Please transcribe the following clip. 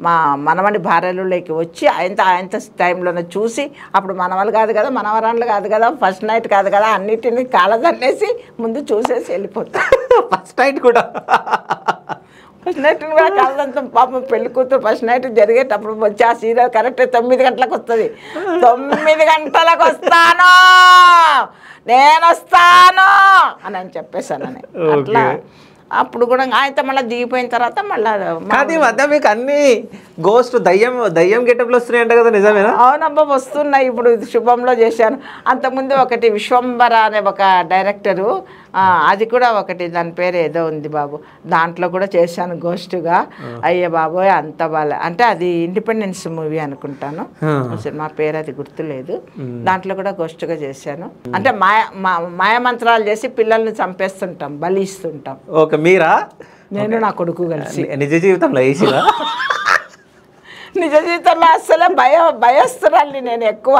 మా మనవడి భార్యలోకి వచ్చి ఆయన టైంలోనే చూసి అప్పుడు మనవలు కాదు కదా మనవరాళ్ళు కాదు కదా ఫస్ట్ నైట్ కాదు కదా అన్నిటిని కాలదన్నేసి ముందు చూసేసి వెళ్ళిపోతాం. ఫస్ట్ నైట్ కూడా ఫస్ట్ నైట్ కూడా కాలదంతా పాపం పెళ్లి కూతురు ఫస్ట్ నైట్ జరిగేటప్పుడు వచ్చి ఆ సీరియల్ కరెక్ట్ 9 గంటలకు వస్తుంది. 9 గంటలకు వస్తాను నేను వస్తాను అని చెప్పేశానని అట్లా. అప్పుడు కూడా ఆయనతో మళ్ళీ దిగిపోయిన తర్వాత మళ్ళీ కానీ మధ్య మీకు అన్ని గోస్ట్ దయ్యం గెటప్లు వస్తున్నాయంట కదా, నిజమేనా? అవునబ్బా వస్తున్నాయి. ఇప్పుడు శుభంలో చేశాను. అంతకుముందు ఒకటి విశ్వంబర అనే ఒక డైరెక్టరు, అది కూడా ఒకటి దాని పేరు ఏదో ఉంది బాబు, దాంట్లో కూడా చేశాను గోస్ట్గా. అయ్యే బాబోయ్ అంత బాగా, అంటే అది ఇండిపెండెన్స్ మూవీ అనుకుంటాను, మా పేరు అది గుర్తులేదు. దాంట్లో కూడా గోస్ట్గా చేశాను. అంటే మాయమంత్రాలు చేసి పిల్లల్ని చంపేస్తుంటాం, బలిస్తుంటాం. ఓకే, మీరా? నేను నా కొడుకు కలిసి. నిజ జీవితంలో వేసిరా? నిజ జీవితంలో అసలే భయస్తురాలి నేను ఎక్కువ.